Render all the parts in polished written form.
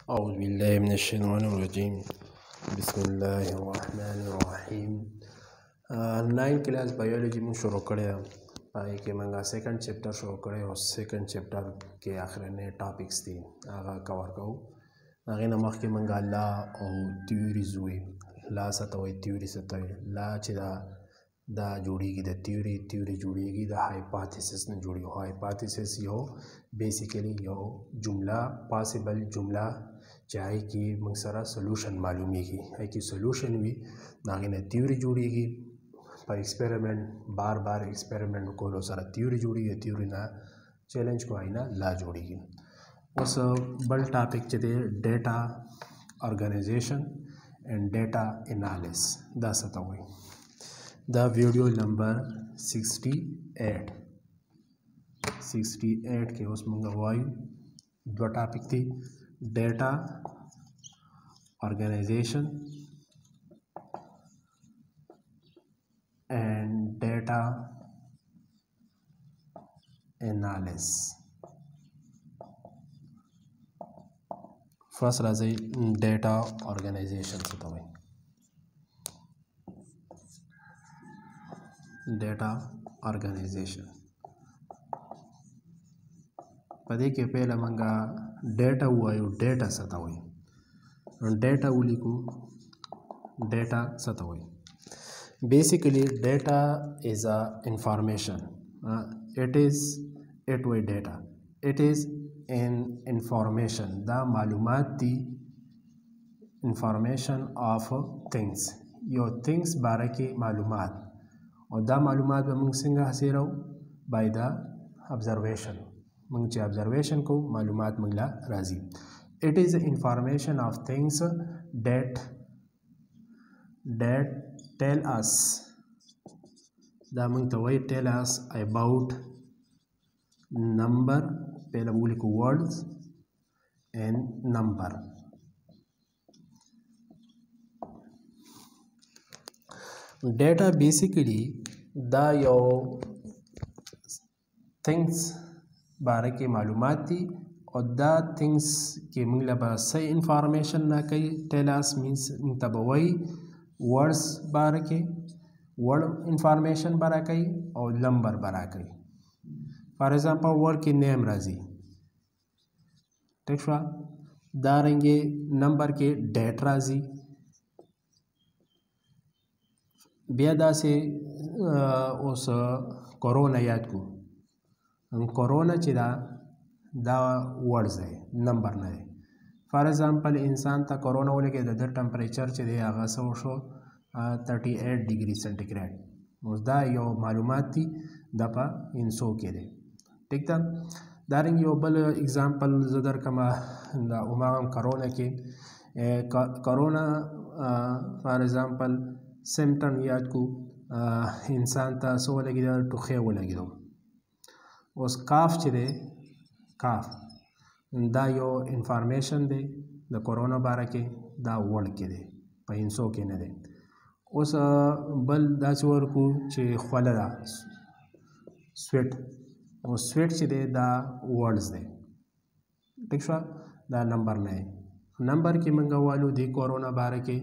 أعوذ بالله من الشيطان الرجيم بسم الله الرحمن الرحیم 9 class biology में शुरू करें पाई के मंगा सेकंड चैप्टर शुरू करें और सेकंड चैप्टर के आखिर ने टॉपिक्स थी आगा कवर को आगे नमक के मंगा ला और थ्योरीज हुई ला सतोई थ्योरी सतोई ला चिदा दा जोड़ेगी द थ्योरी जोड़ेगी द हाइपोथेसिस ने जोड़ी हो हाइपोथेसिस यो बेसिकली यो जुमला पॉसिबल जुमला चाहे कि मंगसरा सोल्यूशन मालूमेगी है कि सोल्यूशन भी नागे ने थ्योरी जोड़ेगी पर एक्सपेरिमेंट बार बार एक्सपेरिमेंट को लो सारा थ्योरी जोड़ेगी थ्योरी ना चैलेंज को आई ना ला जोड़ेगी उस बल टॉपिक चले data organisation and data analysis दा सता हुई द वीडियो नंबर 68 के उसमें गवाई दो टॉपिक थी data organisation and data analysis first राजी डेटा ऑर्गेनाइजेशन से तो डेटा ऑर्गेनाइजेशन पदे के पहले मंगा डेटा हुआ यो डेटा सता हुई डेटा उली को डेटा सता हुई basically data is a information it way data it is an information दा मालूमात दी इंफॉर्मेशन ऑफ थिंग्स यो थिंग्स बारे की मालूमात और दा मालूमात में मंग सिंगा हासिल हो बाय द ऑब्जर्वेशन मंग चे ऑब्जर्वेशन को मालूमात मंगला राजी it is information of things that tell us दा मंग तो वही टेल अस अबाउट नंबर पहले बोली को words and number data basically दा यो थिंग्स बारे के मालूमात थी और दा थिंग्स के मतलब सही इंफॉर्मेशन ना कही टेलास मीन्स तब वही वर्ड्स बारे के वर्ड इंफॉर्मेशन बारा कही और नंबर बारा कही फॉर एग्जांपल वर्ड की नेम राजी ठीक है दारेंगे नंबर के डेट राजी बेदा से उस कोरोना याद को कोरोना चिदा दा वर्ड्स है नंबर ना है फॉर एग्जांपल इंसान था कोरोना वाले के दर टेम्परेचर चिदे आगा 38 डिग्री सेंटीग्रेड उस दा यो मालूमात थी दपा इंसो के दे ठीक था दारिंग यो बल एग्जांपल जदर कमा दा उमाम कोरोना के कोरोना फॉर एग्जांपल सिम्टम याद को इंसान ता सो लगी टुखे वो लगी दो उस काफ चिदे काफ दा यो इंफॉर्मेशन दे द कोरोना बारे के दा वर्ड के दे पैंसो के न दे उस बल दा चोर को चे ख्वाला स्वेट और स्वेट चिदे दा वर्ड्स दे ठीक है दा नंबर नहीं नंबर की मंगा वालू दी कोरोना बारे के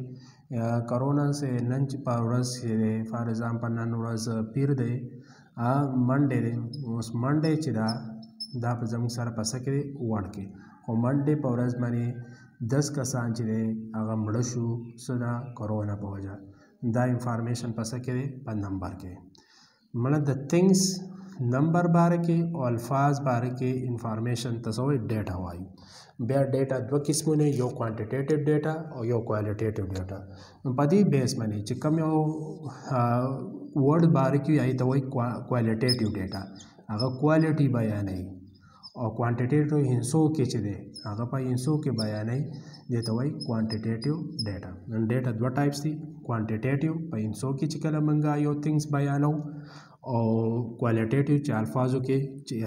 कोरोना से नंच पावरस से फॉर एग्जांपल ननरस पीर दे मंडे दे उस मंडे चिदा दा पजम सर पसके वर्ड के और मंडे पावरस माने 10 का सांच दे अगर मड़शु सुना कोरोना पहुंचा दा इंफॉर्मेशन पसके दे पर नंबर के मतलब द थिंग्स नंबर बारे के और अल्फाज बारे के इंफॉर्मेशन तसोई डेटा हुई बे डेटा दो किस्मों ने यो क्वांटिटेटिव डेटा और यो क्वालिटेटिव डेटा पदी बेस माने चिकम यो वर्ड बारे की आई तो वही क्वालिटेटिव डेटा अगर क्वालिटी बयान नहीं और क्वांटिटेटिव हिंसों के चले अगर पर हिंसों के बयान नहीं ये तो वही क्वांटिटेटिव डेटा डेटा दो टाइप्स थी क्वांटिटेटिव पर हिंसों की चिकला मंगा यो थिंग्स बयान हो और क्वालिटेटिव चे अल्फाजों के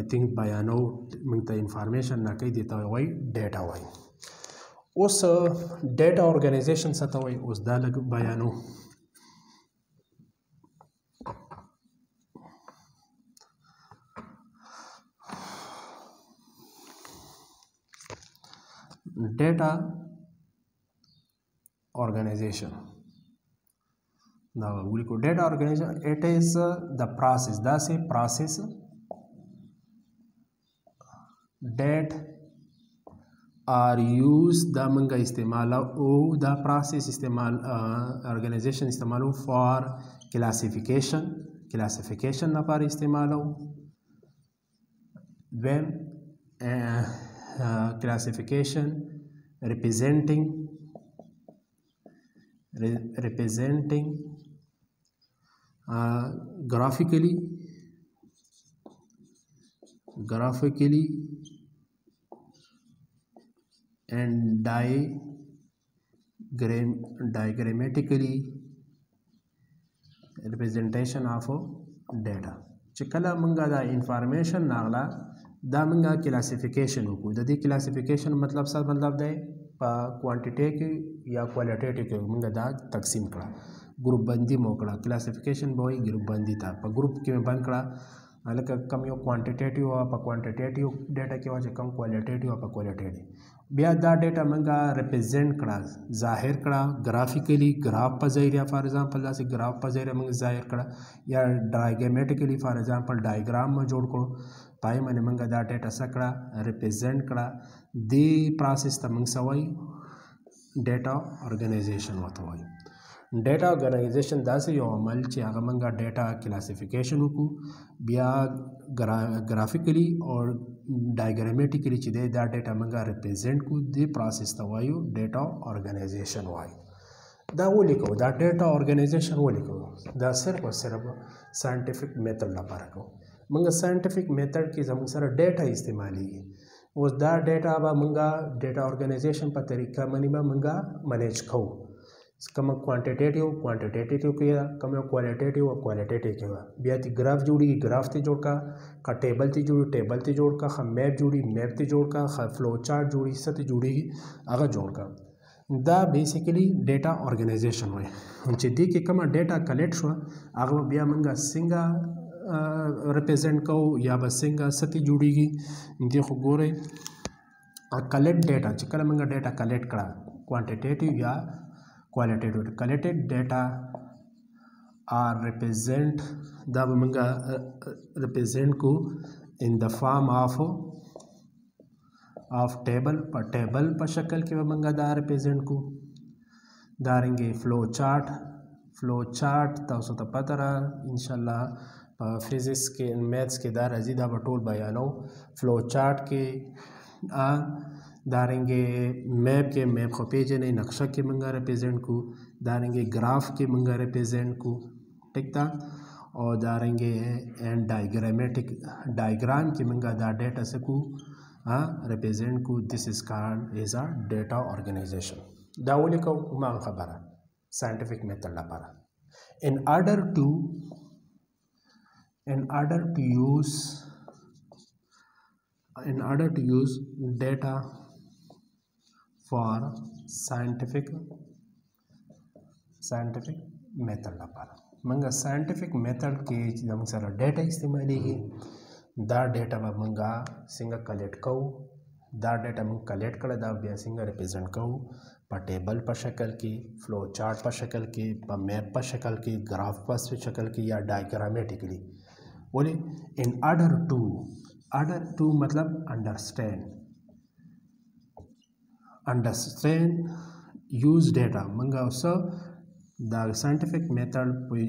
थिंग्स बयान हो मंगता इंफॉर्मेशन ना कही देता है वही डेटा वही उस डेटा ऑर्गेनाइजेशन सता वही उस दालक बयान हो data organization. Now we go data organization. It is the process. That's a process that are used the manga इस्तेमाल ओ the process इस्तेमाल organization इस्तेमाल for classification ना पर इस्तेमाल when classification representing graphically and diagrammatically representation of data. चकला मंगा दा information नागला दा मंगा classification को दा दी classification मतलब सब मतलब दे पा quantitative या qualitative के मंगा दा तकसीम करा ग्रुप बंदी मोकड़ा classification बोई ग्रुप बंदी था पा ग्रुप के में बंद करा अलग कम यो क्वांटिटेटिव वा पा क्वांटिटेटिव डेटा के वजह कम क्वालिटेटिव वा पा क्वालिटेटिव बिया दा डेटा मंगा रिप्रेजेंट करा जाहिर करा ग्राफिकली ग्राफ पर ज़रिया फॉर एग्जांपल जैसे ग्राफ पर ज़रिया मंगा जाहिर करा या डायग्रामेटिकली फॉर एग्जांपल डायग्राम में जोड़ करो पाए मैंने मंगा दा डेटा सकड़ा रिप्रेजेंट करा दी प्रोसेस तमंग सवाई डेटा ऑर्गेनाइजेशन होता है डेटा ऑर्गेनाइजेशन दासे यो अमल चे आगा मंगा डेटा क्लासिफिकेशन को बिया ग्राफिकली और डायग्रामेटिकली चे दे दा डेटा मंगा रिप्रेजेंट को दे प्रोसेस तवायु डेटा ऑर्गेनाइजेशन वाई दा वो लिखो दा डेटा ऑर्गेनाइजेशन वो लिखो दा सिर्फ और सिर्फ साइंटिफिक मेथड ला पारको मंगा साइंटिफिक मेथड की जम सर डेटा इस्तेमाली उस दा डेटा बा मंगा डेटा ऑर्गेनाइजेशन पर तरीका मनीबा मंगा मैनेज खो कम क्वांटिटेटिव किया कम क्वालिटेटिव किया बिया ती ग्राफ जुड़ी ग्राफ ती जोड़ का टेबल ती जोड़ का खा मैप जुड़ी मैप ती जोड़ का खा फ्लो चार्ट जुड़ी सती जुड़ी आगा जोड़ का दा बेसिकली डेटा ऑर्गेनाइजेशन हुए उनसे दी के कम डेटा कलेक्ट हुआ आगा बिया मंगा सिंगा रिप्रेजेंट को या बस सिंगा सती जुड़ीगी देखो गोरे कलेक्ट डेटा चिकल मंगा डेटा कलेक्ट करा क्वांटिटेटिव या qualitative collected data are represent the मंगा represent को in the form of table पर शक्ल के मंगा दा represent को दारेंगे फ्लो चार्ट तो सो पता रहा इंशाल्लाह फिजिक्स के मैथ्स के दार अजीदा बटोल बयानो फ्लो चार्ट के दारेंगे मैप को पेज नहीं नक्शा के मंगा रिप्रेजेंट को दारेंगे ग्राफ के मंगा रिप्रेजेंट को ठीक था और दारेंगे एंड डायग्राम के मंगा दा डेटा से को रिप्रेजेंट को this is called as a data organisation दावली को उमा खबर साइंटिफिक मेथड ला पारा in order to use data for scientific method ला पारा मंगा साइंटिफिक मेथड के जम सारा डेटा इस्तेमाल है दा डेटा बा मंगा सिंगा कलेक्ट को दा डेटा मंग कलेक्ट कर दा बिया सिंगा रिप्रेजेंट को पर टेबल पर शक्ल की फ्लो चार्ट पर शक्ल की पर मैप पर शक्ल की ग्राफ पर शक्ल की या डायग्रामेटिकली बोले इन ऑर्डर टू मतलब अंडरस्टैंड यूज डेटा मंगा उसो द साइंटिफिक मेथड कोई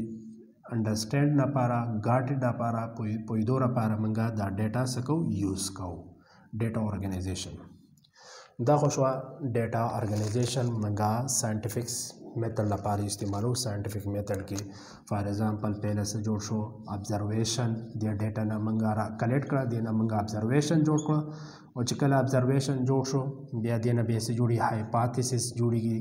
अंडरस्टैंड ना पारा गाट ना पारा कोई दो पारा मंगा द डेटा सको यूज को डेटा ऑर्गेनाइजेशन दा खुशवा डेटा ऑर्गेनाइजेशन मंगा साइंटिफिक मेथड ला पारी इस्तेमाल हो साइंटिफिक मेथड की फॉर एग्जांपल पहले से जोड़ शो ऑब्जर्वेशन दिया डेटा ना मंगा कलेक्ट करा देना मंगा ऑब्जर्वेशन जोड़ को और चिकल ऑब्जर्वेशन जोड़ शो दिया देना बेसे जुड़ी हाइपोथेसिस जुड़ीगी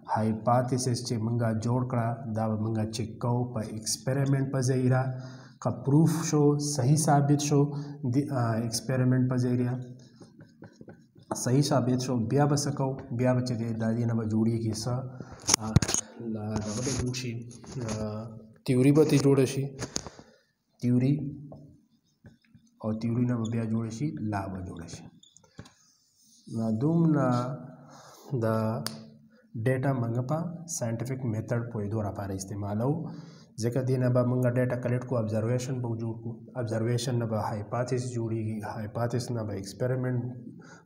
हाइपोथेसिस चे मंगा जोड़ करा दा मंगा चेक को पर एक्सपेरिमेंट पर जरिया का प्रूफ शो सही साबित शो एक्सपेरिमेंट पर जरिया सही साबित शो बिया बसको बिया बचे के दादी ना जुड़ी की सा ला रबड़े जुड़ी थ्योरी बती जोड़शी थ्योरी और थ्योरी ना बिया जोड़शी ला जोड़शी دومره د ډیټا موږ په ساينټیفیک میتھډ پوهېدو لپاره استعمالو ځکه دې نه به موږ ډیټا کلیکټ کو ابزرویشن به جوړ کو ابزرویشن نه به هایپوتھیسس جوړیږي هایپوتھیسس نه به ایکسپریمنٹ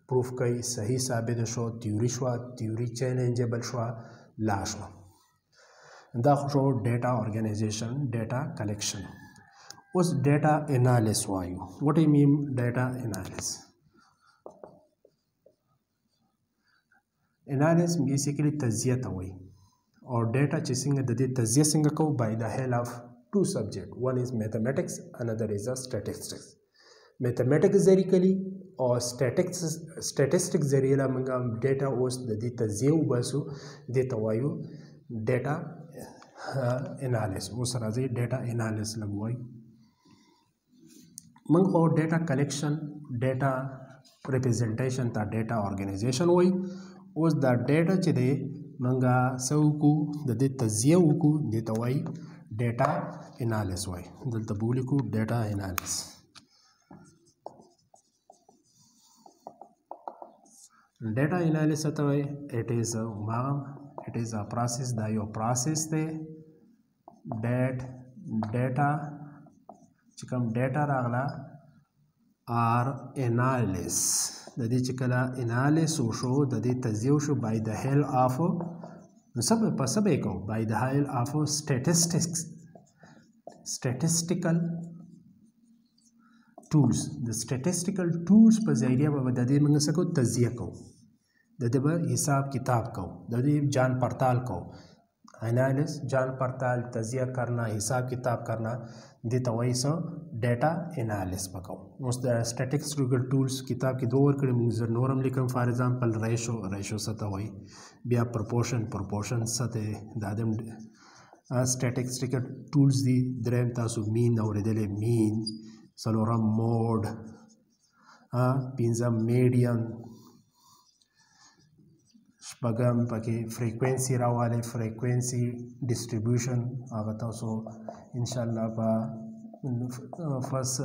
پروف کوي صحیح ثابت شو تیوري شو تیوري چیلنجبل شو لا شو دا خو ډیټا ارګنایزیشن ډیټا کلیکشن اوس ډیټا انالیس وایو وات ای مین ډیټا انالیس انالیس بیسیکلی تجزیه ته وایي or data چې څنګه د دې تجزیه څنګه کوو by the help of two subject one is mathematics another is statistics mathematics ذریعہ کلی او statistics ذریعہ موږ ډیټا اوس د دې تجزیه وباسو دې ته وایو ډیټا انالیس اوس راځي ډیټا انالیس لګوي موږ خو ډیټا کلیکشن ډیټا ریپرزنټیشن ته ډیټا ارګنایزیشن وایي اوس دا ډیټا چې دی منګه سوکو د دې تجزیه وکړو د ته وایي ډیټا انالیس وایي دلته بولیکو ډیټا انالیس ډیټا انالیس ته وایي اټ از ا پروسس دا یو پروسس دی ډیټا چې کوم ډیټا راغله آر انالیس د دې چې کله انالیس وشو د دې تجزیه وشو by the help of by the help of statistical tools the statistical tools په ذریعہ به د دې موږ څه کوو تجزیه کوو د دې به حساب کتاب کوو د دې جان پړتال کوو انالیس جان پړتال تجزیه کرنا حساب کتاب کرنا دې ته وایي څه ډیټا انالیس پکو اوس د سټیټسټیکل ټولز کتاب کې دوه ورکړي موږ زر نورم لیکم فار ایگزامپل ریشو څه ته وایي بیا پرپورشن څه ته د ادم سټیټسټیکل ټولز دي دریم تاسو مین اورېدلې مین څلورم موډ پنځم میډین شپږم پکې فریکوینسي راوالی فریکوینسي ډسټریبیوشن هغه تاسو انشاءالله په فرست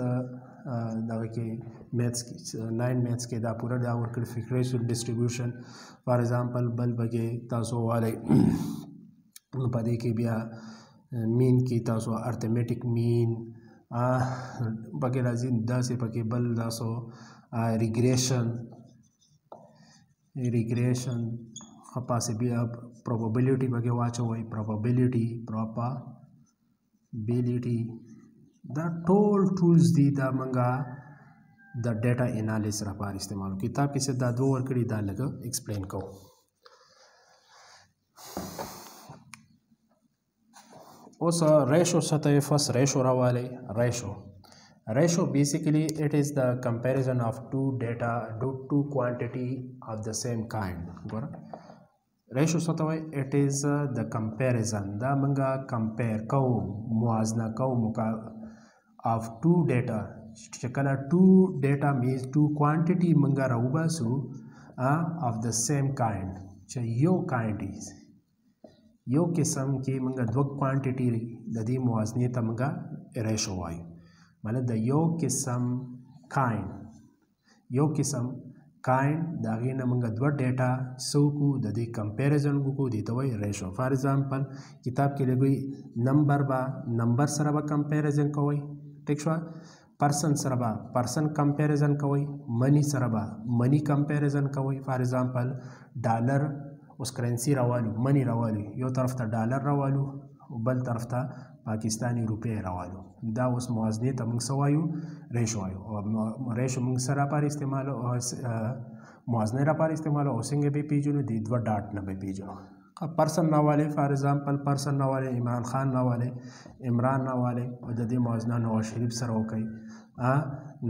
دغه کې میتھس کې 9 میتھس کې دا پوره دا ورکړي فریکوینسي ډسټریبیوشن فار ایگزامپل بل پکې تاسو والی په دې کې بیا مین کې تاسو ارتھمیټک مین پکې راځي داسې پکې بل تاسو ریګریشن خپاسې بیا پروبابیلیټي پکې واچوئ پروبابیلیټي دا ټول ټولز دي دا منګه د ډیټا انالیس لپاره استعمالو کتاب کې څه دا دوه ورکړي دا لږه ایکسپلین کوو اوس ریشو څه ته فرست ریشو راوالی Ratio basically it is the comparison of two quantity of the same kind. Ratio څه ته وایي it is the comparison دا منګه compare کوو موازنه کوو of two data چې کله two data means two quantity منګه راوباسو of the same kind چې یو kind یو قسم کې منګه دوه کوانټیټي د دې موازنې ته منګه ریشو وایو مطلب د یو قسم کاین د هغې نه موږ دوه ډیټا څه وکړو د دې کمپیریزن وکړو دې ته وایي ریشو فار ایگزامپل کتاب کې لګوي نمبر سره به کمپیریزن کوئ ټیک شوه پرسن سره به پرسن کمپیریزن کوئ منی سره به منی کمپیریزن کوئ فار ایگزامپل ډالر اوس کرنسي راوالو منی راوالو یو طرف ته ډالر راوالو بل طرف ته پاکستانی روپے راوالو دا اوس موازنې ته موږ څه وایو ریشو وایو ریشو موږ سره لپاره استعمالو موازنې لپاره استعمالو او څنګه به پیژنو د دوه ډاټ نه به پیژنو پرسن راوالی فار ایگزامپل پرسن راوالی عمران خان راوالی عمران راوالی او د دې موازنه نواز شریف سره وکړئ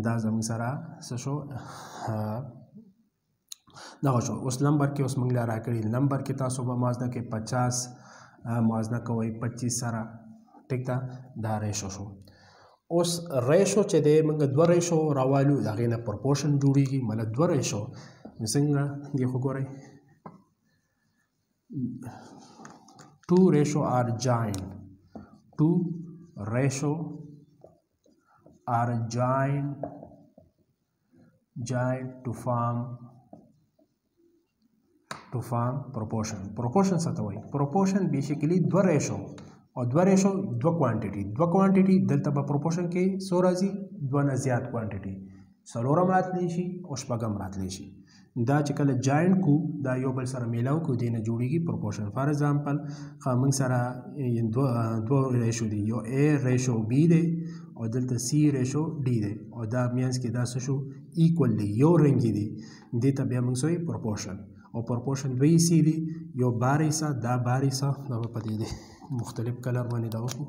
دا زموږ سره څه شو دغه شو اوس نمبر کې اوس موږ له راکړي نمبر کې تاسو به موازنه کې 50 موازنه کوئ 25 سره ټیک ده دا ریشو شو اوس ریشو چې دی موږ دوه ریشو راوالو د هغې نه پرپورشن جوړېږي مطلب دوه ریشو څنګه دې خو ګورئ two ratio are joined to form to form proportion. Proportion څه ته وایي؟ Proportion basically دوه ریشو او دوه ریشو دوه کوانټیټي دلته به proportion کې څو راځي؟ دوه نه زیات کوانټیټي، څلورم راتلی شي او شپږم راتلی شي. دا چې کله جاینټ کو دا یو بل سره میلاو کو دی نه جوړیږي proportion. فار ایگزامپل موږ سره دوه ریشو دي، یو A ریشو B دی او دلته C ریشو D دی او دا مینس کې دا څه شو؟ ایکول دی، یو رنګي دی، دې ته بیا موږ وایو proportion. او proportion دوه حصې دي، یو بار حصه دا بار حصه دا په دې دی مختلف کلر باندې دا وکړو،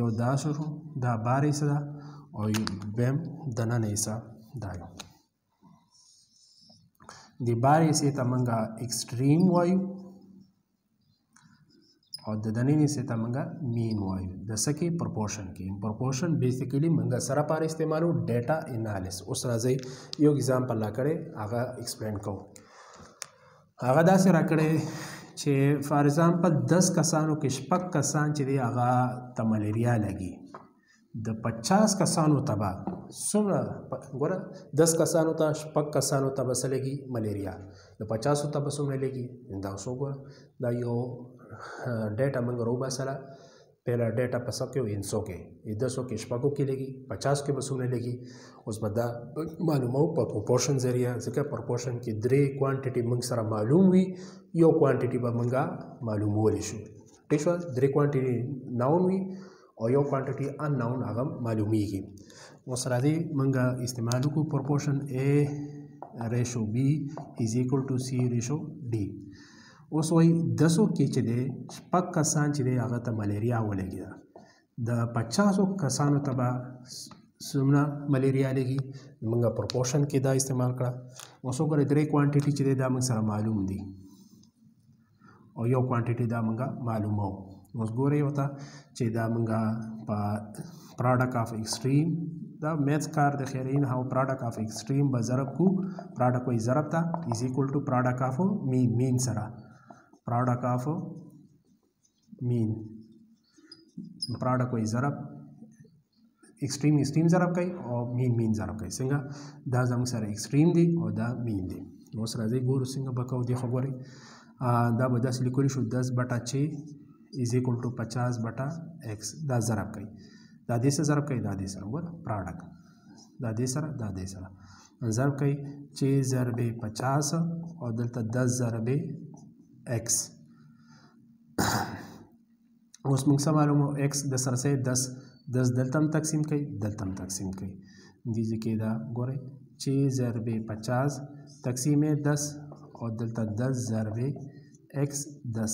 یو دا شو دا بار حصه ده او بیم دننه حصه دا یو. د بار حصې ته موږ ایکسټریم وایو او د دننه حصې ته موږ مین وایو. د څه کې؟ پروپورشن کې. پروپورشن بیسیکلی موږ سره پاره استعمالو ډیټا انالیس. اوس راځي یو اگزامپل لا کړی هغه ایکسپلین کوو. هغه داسې را کړی چې فار ایگزامپل 10 کسانو کې شپږ کسان چې دی هغه ته ملیریا لګي، د 50 کسانو ته به څومره ګوره 10 کسانو ته شپږ کسانو ته به څه لګي؟ ملیریا. د 50 ته به څومره لګي؟ دا اوس وګوره دا یو ډیټا موږ راوباسله. پهله ډیټا په څه کې و؟ 100 کې، 200 کې شپږو کې لګي، 50 کې به څومره لګي؟ اوس به دا معلومو په پروپورشن ذریعه، ځکه پروپورشن کې درې کوانټیټي موږ سره معلوم وي، یو کوانټیټي به موږ معلومولی شو. ټیک شوه؟ درې کوانټیټي ناون وي او یو کوانټیټي ان ناون هغه معلومیږي. اوس راځي موږ استعمال وکړو پروپورشن A ریشو B از ایکول ټو C ریشو D. اوس وایي 10 کې چې دی شپږ کسان چې دی هغه ته ملیریا ولګېده، د 50 کسانو ته به څومره ملیریا لګي؟ موږ پروپورشن کې دا استعمال کړه. اوس وګورئ درې کوانټیټي چې دی دا موږ سره معلوم دي او یو کوانټیټي دا موږ معلومو. اوس ګورئ ورته چې دا موږ په پراډکټ آف ایکسټریم دا میث کار د خیرین هاو پراډکټ آف ایکسټریم به ضرب کو، پراډکټ وایي ضرب ته از ایکول ټو پراډکټ آف مین سره، پراډکټ آف مین پراډکټ وایي ضرب ایکسټریم ضرب کوي او مین ضرب کوي. څنګه؟ دا زموږ سره ایکسټریم دی او دا مین دی. اوس راځئ ګورو څنګه به کوو. دې خو ګورئ دا به داسې لیکلی شو 10/6 از ایکول ټو 50/x. دا ضرب کوي، دا دې سره ضرب کوي، دا دې سره وګوره پراډکټ دا دې سره دا دې سره ضرب کوي 6/50 او دلته 10/x. اوس موږ څه معلومو؟ x د سره سه 10 دلته هم تقسیم کوي دلته هم تقسیم کوي. دې کې دا ګورئ 6/50 تقسیم 10 او دلته 10/x 10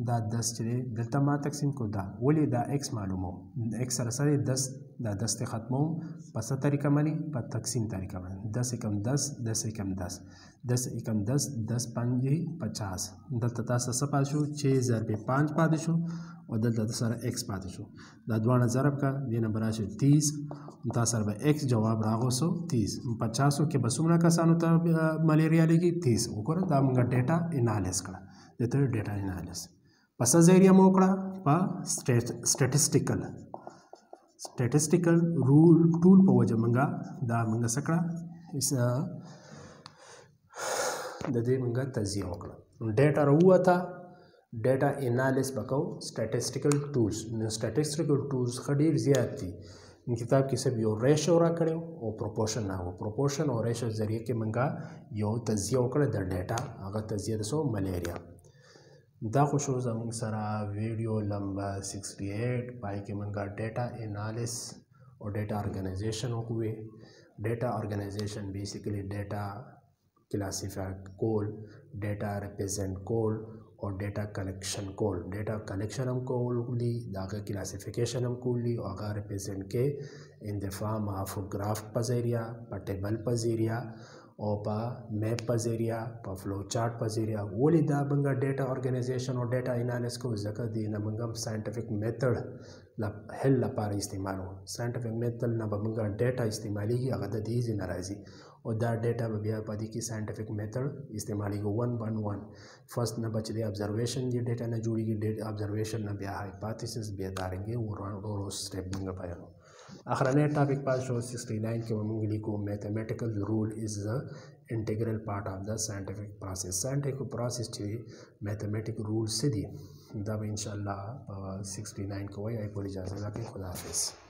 دا 10 چې دی دلته ما تقسیم کو دا ولې دا x معلومو x سره سره 10 دا 10 ته ختمو په څه طریقه باندې؟ په تقسیم طریقه باندې 10 × 10 10 × 10 10 × 10 10 5 50 دلته تاسو څه پاتې شو 6/5 پاتې شو او دلته سره x پاتې شو. دا دوه ضرب کا دینه برابر 30 تاسو سره به x جواب راغوسو 30. 50 کې به څومره کسانو ته ملیریا لګي؟ 30. وګوره دا موږ ډیټا انالیز کړه. دته ډیټا انالیز پس ذریعہ مو کړه په سټیټسټیکل رول ټول په وجه منګه دا منګه سکړه د دې منګه تجزیه وکړه. ډیټا راوته ډیټا انالیز وکاو سټیټسټیکل ټولز. نو سټیټسټیکل ټولز خډیر زیات دي. کتاب کې سب یو ریشو را کړو او پروپورشن او پروپورشن او ریشو ذریعہ کې منګه یو تجزیه وکړه د ډیټا هغه تجزیه د سو ملیریا. دا خو شو زموږ سره ویډیو نمبر 68 پای کې موږ ډیټا انالیس او ډیټا ارګنایزیشن وکوي. ډیټا ارګنایزیشن بیسیکلی ډیټا کلاسیفای کول، ډیټا ریپرزینټ کول او ډیټا کلیکشن کول. ډیټا کلیکشن هم کولی، داغه کلاسیفیکیشن هم کولی او هغه ریپرزینټ کې ان د فارم اف گراف په ذریعہ، په ټیبل په ذریعہ او په میپ په ذریعہ، په فلو چارت په ذریعہ. ولې دا موږ ډیټا ارګنایزیشن او ډیټا انالیس کوو؟ ځکه د نه موږ ساينټیفیک میتھډ حل لپاره استعمالو. ساينټیفیک میتھډ نه به موږ ډیټا استعمالېږي، هغه د دې ځای نه راځي او دا ډیټا به بیا په دې کې ساينټیفیک میتھډ استعمالېږي 1 فرست نه بچ دی ابزرویشن دی ډیټا نه جوړیږي، ډیټا ابزرویشن نه بیا هایپوتھیسس بیا دارنګي ورو سټیپ موږ پایو. اخرنه ټاپک پاس شو 69 کې موږ لیکو میتھمیټیکل رول از integral part of the scientific process. Scientific process ची mathematic rule से दी दब इंशाल्लाह 69 को वही आई पूरी जा सके। खुदा हाफिज़।